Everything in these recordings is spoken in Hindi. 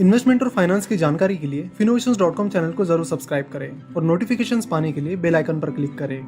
इन्वेस्टमेंट और फाइनेंस की जानकारी के लिए Finnovations.com चैनल को जरूर सब्सक्राइब करें और नोटिफिकेशंस पाने के लिए बेल आइकन पर क्लिक करें।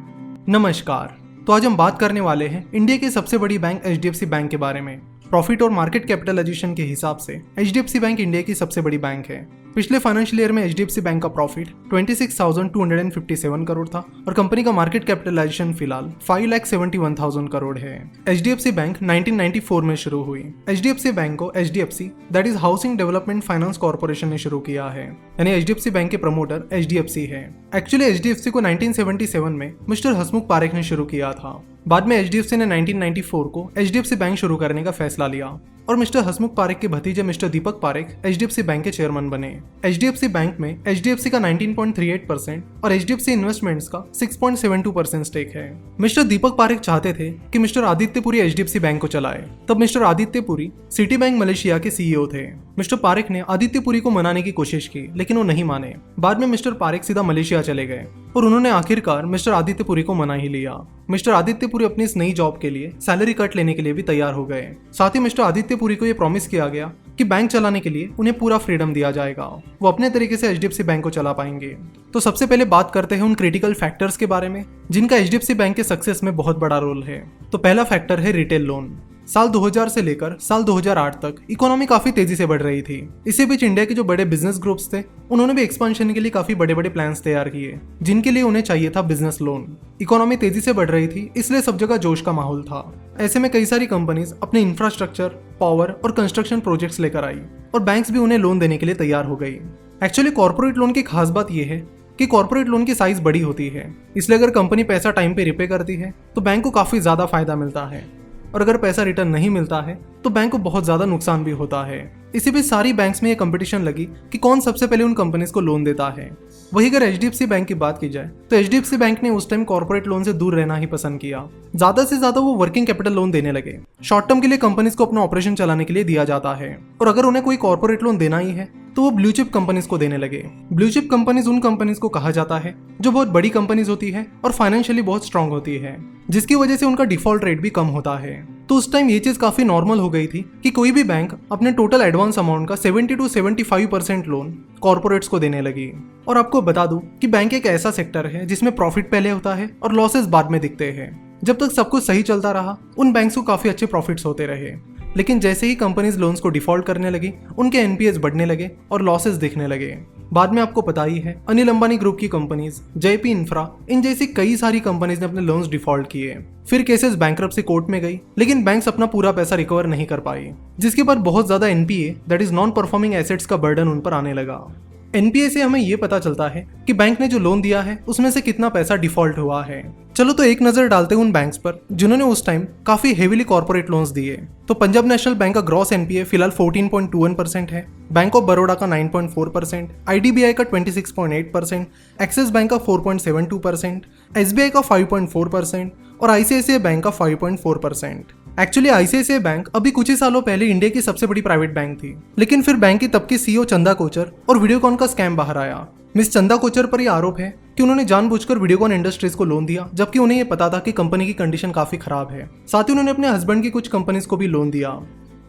नमस्कार। तो आज हम बात करने वाले हैं इंडिया की सबसे बड़ी बैंक HDFC बैंक के बारे में। प्रॉफिट और मार्केट कैपिटलाइजेशन के हिसाब से HDFC बैंक इंडिया की सबसे बड़ी बैंक है। पिछले फाइनेंशियल ईयर में HDFC बैंक का प्रॉफिट 26,257 करोड़ था और कंपनी का मार्केट कैपिटलाइजेशन फिलहाल 5,71,000 करोड़ है। HDFC बैंक 1994 में शुरू हुई। HDFC बैंक को HDFC that is housing development finance corporation ने शुरू किया है, यानी HDFC बैंक के प्रमोटर HDFC है। एक्चुअली HDFC को 1977 में मिस्टर हसमुख पारेख ने शुरू किया था। बाद में HDFC ने 1994 को HDFC बैंक शुरू करने का फैसला लिया और मिस्टर हसमुख पारेख के भतीजे mister Deepak Parekh HDFC bank के चेयरमैन बने। HDFC बैंक में HDFC का 19.38% और HDFC इन्वेस्टमेंट्स का 6.72% स्टेक है। मिस्टर दीपक पारेख चाहते थे कि mister Aditya Puri HDFC bank को चलाए। तब mister Aditya Puri city bank Malaysia के CEO थे। मिस्टर पारेख ने आदित्य पुरी को मनाने की कोशिश की, लेकिन वो नहीं माने। बाद में मिस्टर पारेख सीधा मलेशिया चले गए और उन्होंने आखिरकार मिस्टर आदित्य पुरी को मना ही लिया। मिस्टर आदित्य पुरी अपनी इस नई जॉब के लिए सैलरी कट लेने के लिए भी तैयार हो गए। साथ ही मिस्टर आदित्य पुरी को यह प्रॉमिस किया गया कि बैंक चलाने के लिए उन्हें पूरा फ्रीडम दिया जाएगा, वो अपने तरीके से HDFC बैंक को चला पाएंगे। तो सबसे पहले बात करते हैं उन क्रिटिकल फैक्टर्स के बारे में जिनका HDFC बैंक के सक्सेस में बहुत बड़ा रोल है। तो पहला फैक्टर है रिटेल लोन। साल 2000 से लेकर साल 2008 तक इकोनॉमी काफी तेजी से बढ़ रही थी। इसी बीच इंडिया के जो बड़े बिजनेस ग्रुप्स थे उन्होंने भी एक्सपेंशन के लिए काफी बड़े बड़े प्लान्स तैयार किए, जिनके लिए उन्हें चाहिए था बिजनेस लोन। इकोनॉमी तेजी से बढ़ रही थी, इसलिए सब जगह जोश का माहौल था। ऐसे में कई सारी कंपनीज अपने इंफ्रास्ट्रक्चर, पावर और कंस्ट्रक्शन प्रोजेक्ट्स लेकर आई और बैंक्स भी उन्हें लोन देने के लिए तैयार हो गई। एक्चुअली कॉर्पोरेट लोन की खास बात यह है कि कॉर्पोरेट लोन की साइज बड़ी होती है, इसलिए अगर कंपनी पैसा टाइम पे रिपे करती है तो बैंक को काफी ज्यादा फायदा मिलता है, और अगर पैसा रिटर्न नहीं मिलता है तो बैंक को बहुत ज्यादा नुकसान भी होता है। इसी बीच सारी बैंक्स में ये कंपटीशन लगी कि कौन सबसे पहले उन कंपनीज को लोन देता है। वही अगर HDFC बैंक की बात की जाए तो HDFC बैंक ने उस टाइम कॉर्पोरेट लोन से दूर रहना ही पसंद किया। ज्यादा से ज्यादा वो वर्किंग कैपिटल लोन देने लगे। शॉर्ट टर्म के लिए कंपनीज को अपना ऑपरेशन चलाने के लिए दिया जाता है, और अगर उन्हें कोई कॉर्पोरेट लोन देना ही है तो वो ब्लू चिप कंपनीज को देने लगे। ब्लू चिप कंपनीज उन कंपनीज को कहा जाता है जो बहुत बड़ी कंपनीज होती है और फाइनेंशियली बहुत स्ट्रांग होती है, जिसकी वजह से उनका डिफॉल्ट रेट भी कम होता है। तो उस टाइम ये चीज काफी नॉर्मल हो गई थी कि कोई भी बैंक अपने टोटल एडवांस अमाउंट का 70 to 75% लोन कॉर्पोरेट्स को देने लगी। और आपको बता दूं कि बैंक एक ऐसा सेक्टर है जिसमें प्रॉफिट पहले होता है और लॉसेस बाद में दिखते हैं। जब तक सब कुछ सही चलता रहा उन बैंक्स को काफी अच्छे प्रॉफिट्स होते रहे, लेकिन जैसे ही कंपनीज लोन्स को डिफॉल्ट करने लगी उनके NPAs बढ़ने लगे और लॉसेस दिखने लगे। बाद में आपको पता ही है अनिल अंबानी ग्रुप की कंपनीज, JP इंफ्रा, इन जैसी कई सारी कंपनीज ने अपने लोन्स डिफॉल्ट किए। फिर केसेस बैंकरप्सी कोर्ट में गई, लेकिन बैंक्स अपना पूरा पैसा रिकवर नहीं कर पाई, जिसके बाद बहुत ज्यादा NPA that is non performing assets का बर्डन उन पर आने लगा। NPA से हमें यह पता चलता है कि बैंक ने जो लोन दिया है उसमें से कितना पैसा डिफॉल्ट हुआ है। चलो तो एक नजर डालते हैं उन बैंक्स पर जिन्होंने उस टाइम काफी हेवीली कॉर्पोरेट लोन्स दिए। तो पंजाब नेशनल बैंक का ग्रॉस NPA फिलहाल 14.21% है, बैंक ऑफ बड़ौदा का 9.4%, IDBI का 26.8%, एक्सिस बैंक का 4.72%, SBI का 5.4% और ICICI बैंक का 5.4%। एक्चुअली ICICI बैंक अभी कुछ ही सालों पहले इंडिया की सबसे बड़ी प्राइवेट बैंक थी, लेकिन फिर बैंक की तब की CEO चंदा कोचर और वीडियोकॉन का स्कैम बाहर आया। मिस चंदा कोचर पर यह आरोप है कि उन्होंने जानबूझकर वीडियोकॉन इंडस्ट्रीज को लोन दिया, जबकि उन्हें यह पता था कि कंपनी की कंडीशन काफी खराब है। साथ ही उन्होंने अपने हस्बैंड की कुछ कंपनीज को भी लोन दिया।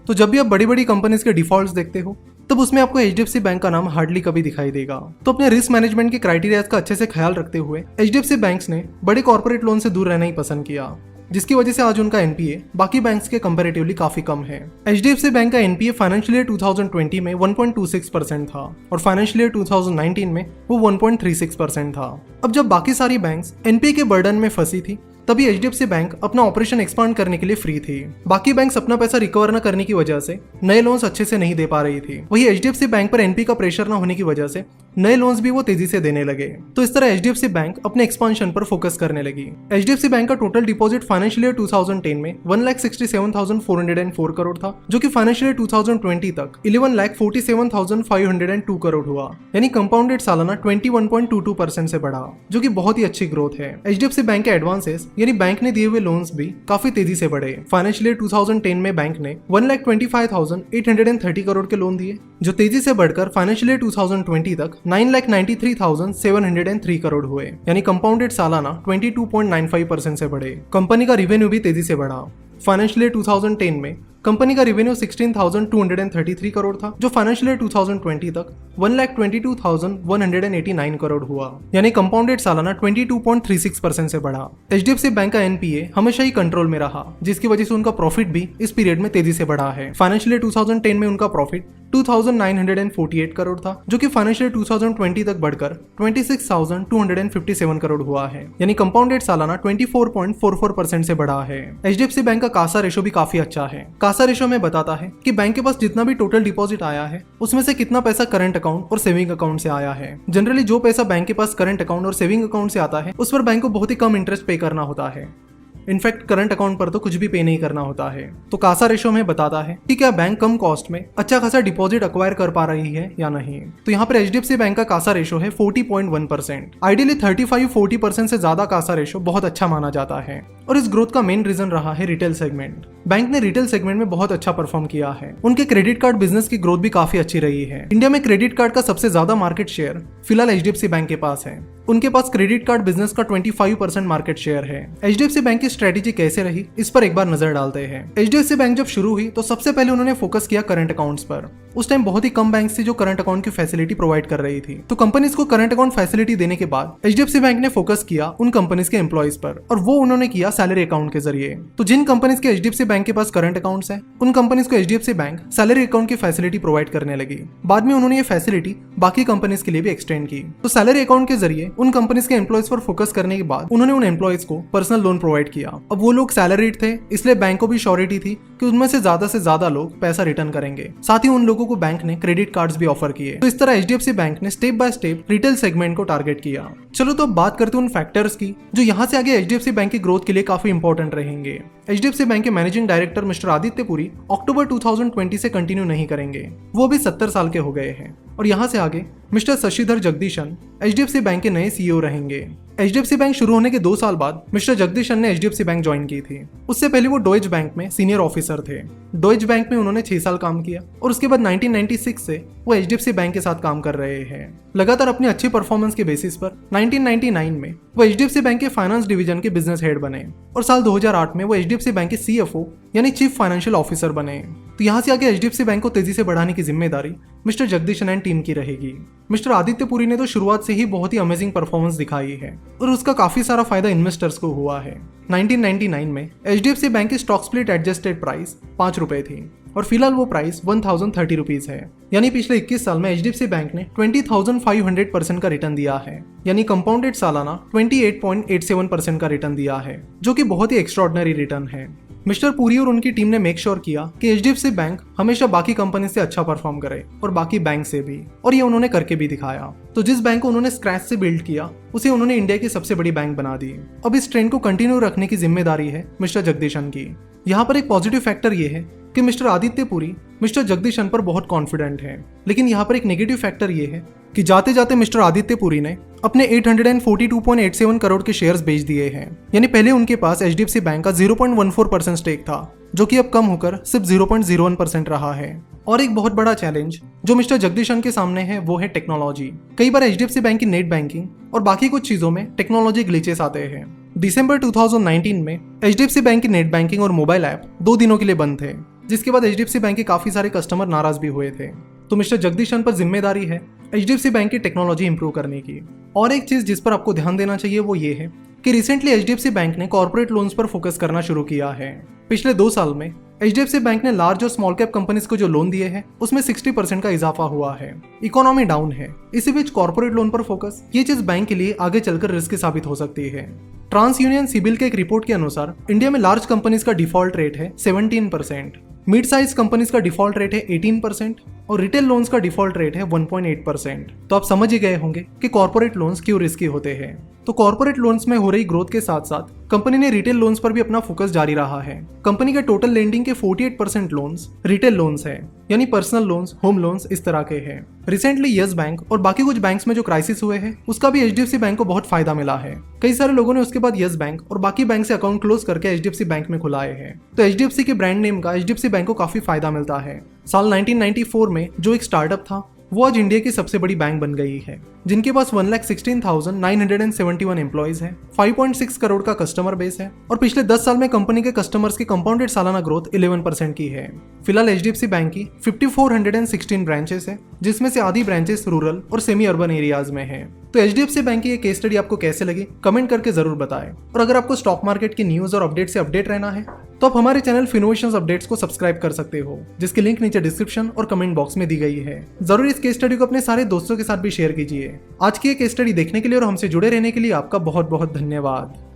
तो जब भी आप बड़ी बड़ी कंपनीज के डिफॉल्ट्स देखते हो तब उसमें आपको HDFC बैंक का नाम हार्डली कभी दिखाई देगा। तो अपने रिस्क मैनेजमेंट के क्राइटेरियाज का अच्छे से ख्याल रखते हुए HDFC बैंक्स ने बड़े कॉर्पोरेट लोन से दूर रहना ही पसंद किया, जिसकी वजह से आज उनका NPA बाकी बैंक्स के कंपैरेटिवली काफी कम है। HDFC बैंक का NPA फाइनेंशियल ईयर 2020 में 1.26% था और फाइनेंशियल ईयर 2019 में वो 1.36% था। अब जब बाकी सारी बैंक्स NPA के बर्डन में फंसी थी तभी HDFC बैंक अपना ऑपरेशन एक्सपांड करने के लिए फ्री थी। बाकी बैंक्स अपना पैसा रिकवर न करने की वजह से नए लोन्स अच्छे से नहीं दे पा रही थी। वही HDFC बैंक पर NPA का प्रेशर न होने की वजह से नए लोन्स भी वो तेजी से देने लगे। तो इस तरह HDFC बैंक अपने एक्सपांशन पर फोकस करने लगी। HDFC बैंक का टोटल डिपॉजिट फाइनेंशियल ईयर 2010 में 1,67,404 करोड़ था, जो कि फाइनेंशियल ईयर 2020 तक 11,47,502 करोड़ हुआ, यानी कंपाउंडेड सालाना 21.22% से बढ़ा, जो कि बहुत ही अच्छी ग्रोथ है। HDFC बैंक के एडवांसेस यानी बैंक ने दिए हुए लोन्स भी काफी तेजी से बढ़े। फाइनेंशियल ईयर 2010 में बैंक ने 1,25,830 करोड़ के लोन दिए, जो तेजी से बढ़कर फाइनेंशियल ईयर 2020 तक 9,93,703 करोड़ हुए, यानी कंपाउंडेड सालाना 22.95% से बढ़े। कंपनी का रिवेन्यू भी तेजी से बढ़ा। फाइनेंशियल ईयर 2010 में कंपनी का रेवेन्यू 16,233 करोड़ था, जो फाइनेंशियल ईयर 2020 तक 1,22,189 करोड़ हुआ, यानी कंपाउंडेड सालाना 22.36% से बढ़ा। एचडीएफसी बैंक का एनपीए हमेशा ही कंट्रोल में रहा, जिसकी वजह से उनका प्रॉफिट भी इस पीरियड में तेजी से बढ़ा है। फाइनेंशियल ईयर 2010 में उनका प्रॉफिट 2,948 करोड़ था, जो कि फाइनेंशियल 2020 तक बढ़कर 26,257 करोड़ हुआ है, यानी कंपाउंडेड सालाना 24.44% से बढ़ा है। एचडीएफसी बैंक का कासा रेशो भी काफी अच्छा है। कासा रेशो में बताता है कि बैंक के पास जितना भी टोटल डिपॉजिट आया है, उसमें से कितना पैसा करंट अकाउंट और सेविंग अकाउंट से आया है। जनरली जो पैसा बैंक के पास करंट अकाउंट और सेविंग अकाउंट से आता है, उस पर बैंक को बहुत ही कम इंटरेस्ट पे करना होता है। इनफैक्ट करंट अकाउंट पर तो कुछ भी पे नहीं करना होता है। तो कासा रेशो में बताता है कि क्या बैंक कम कॉस्ट में अच्छा खासा डिपॉजिट एक्वायर कर पा रही है या नहीं। तो यहाँ पर एचडीएफसी बैंक का कासा रेशो है 40.1%। आइडियली 35-40% से ज्यादा कासा रेशो बहुत अच्छा माना जाता है, और इस ग्रोथ का मेन रीजन रहा है रिटेल सेगमेंट। बैंक ने रिटेल सेगमेंट में बहुत अच्छा परफॉर्म किया है। उनके क्रेडिट कार्ड बिजनेस की ग्रोथ भी काफी अच्छी रही है। इंडिया में क्रेडिट कार्ड का सबसे ज्यादा मार्केट शेयर फिलहाल एचडीएफसी बैंक के पास है। उनके पास क्रेडिट कार्ड बिजनेस का 25% मार्केट शेयर है। एचडीएफसी बैंक की स्ट्रेटेजी कैसे रही, इस पर एक बार नजर डालते हैं। एचडीएफसी बैंक जब शुरू हुई तो सबसे पहले उन्होंने फोकस किया करंट अकाउंट्स पर। उस टाइम बहुत ही कम बैंक थी जो करंट अकाउंट की फैसिलिटी प्रोवाइड कर रही थी। तो कंपनीज को करंट अकाउंट फैसिलिटी देने के बाद एचडीएफसी बैंक ने फोकस किया उन कंपनीज के एम्प्लॉइज पर, और वो उन्होंने किया सैलरी अकाउंट के जरिए। तो जिन कंपनीज के एचडीएफसी बैंक के पास करंट अकाउंट्स हैं, उन कंपनीज को एचडीएफसी बैंक सैलरी अकाउंट की फैसिलिटी प्रोवाइड करने लगी। बाद में उन्होंने ये फैसिलिटी बाकी कंपनीज के लिए भी एक्सटेंड की। तो सैलरी अकाउंट के जरिए उन कंपनीज के एम्प्लॉइज पर फोकस करने के बाद उन्होंने उन एम्प्लॉइज को पर्सनल लोन प्रोवाइड किया। अब वो लोग सैलरीड थे, इसलिए बैंक को भी श्योरिटी थी कि उनमें से ज्यादा लोग पैसा रिटर्न करेंगे। साथ ही उन लोगों को बैंक ने क्रेडिट कार्ड्स भी ऑफर किए। तो इस तरह एचडीएफसी बैंक ने step by step retail segment को टारगेट किया। चलो तो अब बात करते हैं उन फैक्टर्स की जो यहाँ से आगे एचडीएफसी बैंक की ग्रोथ के लिए काफी इंपॉर्टेंट रहेंगे। एचडीएफसी बैंक के managing director mister Aditya Puri अक्टूबर 2020 से कंटिन्यू नहीं करेंगे। वो भी 70 साल के हो गए हैं, और यहाँ से आगे mister Shashidhar Jagdishan HDFC bank के नए सीईओ रहेंगे। एचडीएफसी बैंक शुरू होने के 2 साल बाद मिस्टर जगदीशन ने एचडीएफसी बैंक ज्वाइन की थी। उससे पहले वो डॉइच बैंक में सीनियर ऑफिसर थे। डॉइच बैंक में उन्होंने 6 साल काम किया, और उसके बाद 1996 से वो एचडीएफसी बैंक के साथ काम कर रहे हैं। लगातार अपनी अच्छी परफॉर्मेंस के बेसिस पर 1999 में वो एचडीएफसी बैंक के फाइनेंस डिवीजन के बिजनेस हेड बने, और साल 2008 में वो एचडीएफसी बैंक के सीएफओ यानी चीफ फाइनेंशियल ऑफिसर बने। तो यहाँ से आगे एचडीएफसी बैंक को तेजी से बढ़ाने की जिम्मेदारी मिस्टर जगदीशन एंड टीम की रहेगी। मिस्टर आदित्य पुरी ने तो शुरुआत से ही बहुत ही अमेजिंग परफॉर्मेंस दिखाई है, और उसका काफी सारा फायदा इन्वेस्टर्स को हुआ है। 1999 में एचडीएफसी बैंक की स्टॉक स्प्लिट एडजस्टेड प्राइस 5 रुपए थी, और फिलहाल वो प्राइस 1030 रुपीज है। यानी पिछले 21 साल में एचडीएफसी बैंक ने 20,500% का रिटर्न दिया है, यानी कंपाउंडेड सालाना 28.87% का रिटर्न दिया है, जो कि बहुत ही एक्स्ट्राऑर्डिनरी रिटर्न है। मिस्टर पुरी और उनकी टीम ने मेक श्योर किया कि एचडीएफसी बैंक हमेशा बाकी कंपनी से अच्छा परफॉर्म करे, और बाकी बैंक से भी, और ये उन्होंने करके भी दिखाया। तो जिस बैंक को उन्होंने स्क्रैच से बिल्ड किया, उसे उन्होंने इंडिया की सबसे बड़ी बैंक बना दी। अब इस ट्रेंड को कंटिन्यू रखने की जिम्मेदारी है मिस्टर जगदीशन की। यहाँ पर एक पॉजिटिव फैक्टर ये है कि मिस्टर आदित्य पुरी मिस्टर जगदीशन पर बहुत कॉन्फिडेंट है, लेकिन यहाँ पर एक नेगेटिव फैक्टर ये है कि जाते जाते मिस्टर आदित्य पुरी ने अपने 842.87 करोड़ के शेयर्स बेच दिए हैं। यानी पहले उनके पास एचडीएफसी बैंक का 0.14% स्टेक था, जो कि अब कम होकर सिर्फ 0.01% रहा है। और एक बहुत बड़ा चैलेंज जो मिस्टर जगदीशन के सामने है वो है टेक्नोलॉजी। कई बार एचडीएफसी बैंक की नेट बैंकिंग और बाकी कुछ चीजों में टेक्नोलॉजी ग्लिचेस आते हैं। दिसंबर 2019 में एचडीएफसी बैंक की नेट बैंकिंग और मोबाइल ऐप 2 दिनों के लिए बंद थे, जिसके बाद एचडीएफसी बैंक के काफी सारे कस्टमर नाराज भी हुए थे। तो मिस्टर जगदीशन पर जिम्मेदारी है एचडीएफसी बैंक की टेक्नोलॉजी इंप्रूव करने की। और एक चीज जिस पर आपको ध्यान देना चाहिए वो ये है कि रिसेंटली एचडीएफसी बैंक ने कॉर्पोरेट लोन्स पर फोकस करना शुरू किया है। पिछले 2 साल में एचडीएफसी बैंक ने लार्ज और स्मॉल कैप कंपनीज को जो लोन दिए हैं उसमें 60% का इजाफा हुआ है। इकोनॉमी डाउन है, इसी बीच कॉर्पोरेट लोन पर फोकस, ये चीज बैंक के लिए आगे चलकर रिस्की साबित हो सकती है। ट्रांस यूनियन सिबिल के एक रिपोर्ट के अनुसार इंडिया में लार्ज कंपनीज का डिफॉल्ट रेट है 17%, मिड साइज कंपनीज का डिफॉल्ट रेट है 18%, और रिटेल लोन्स का डिफॉल्ट रेट है 1.8%। तो आप समझ ही गए होंगे कि कॉर्पोरेट लोन्स क्यों रिस्की होते हैं। तो कॉर्पोरेट लोन्स में हो रही ग्रोथ के साथ साथ कंपनी ने रिटेल लोन्स पर भी अपना फोकस जारी रहा है। कंपनी के टोटल लेंडिंग के 48% लोन्स रिटेल लोन्स है, यानी पर्सनल लोन्स, होम लोन्स इस तरह के हैं। रिसेंटली यस बैंक और बाकी कुछ बैंक्स में जो क्राइसिस हुए हैं उसका भी एचडीएफसी बैंक को बहुत फायदा मिला है। कई सारे लोगों ने उसके बाद यस बैंक और बाकी बैंक से अकाउंट क्लोज करके एचडीएफसी बैंक में खुलाए हैं। तो एचडीएफसी के ब्रांड नेम का एचडीएफसी बैंक को काफी फायदा मिलता है। साल 1994 में जो एक स्टार्टअप था वो आज इंडिया की सबसे बड़ी बैंक बन गई है, जिनके पास 1,16,971 एम्प्लॉइज है, 5.6 करोड़ का कस्टमर बेस है और पिछले 10 साल में कंपनी के कस्टमर्स की कंपाउंडेड सालाना ग्रोथ 11% की है। फिलहाल HDFC बैंक की 5416 ब्रांचेस है, जिसमें से आधी ब्रांचेस रूरल और सेमी अर्बन एरियाज में है। तो HDFC बैंक की ये केस स्टडी आपको कैसे लगी कमेंट करके जरूर बताएं। और अगर आपको स्टॉक मार्केट की न्यूज और अपडेट से अपडेट रहना है तो आप हमारे चैनल फिनोवेशंस अपडेट्स को सब्सक्राइब कर सकते हो, जिसकी लिंक नीचे डिस्क्रिप्शन और कमेंट बॉक्स में दी गई है। जरूर इस केस स्टडी को अपने सारे दोस्तों के साथ भी शेयर कीजिए। आज की ये केस स्टडी देखने के लिए और हमसे जुड़े रहने के लिए आपका बहुत बहुत धन्यवाद।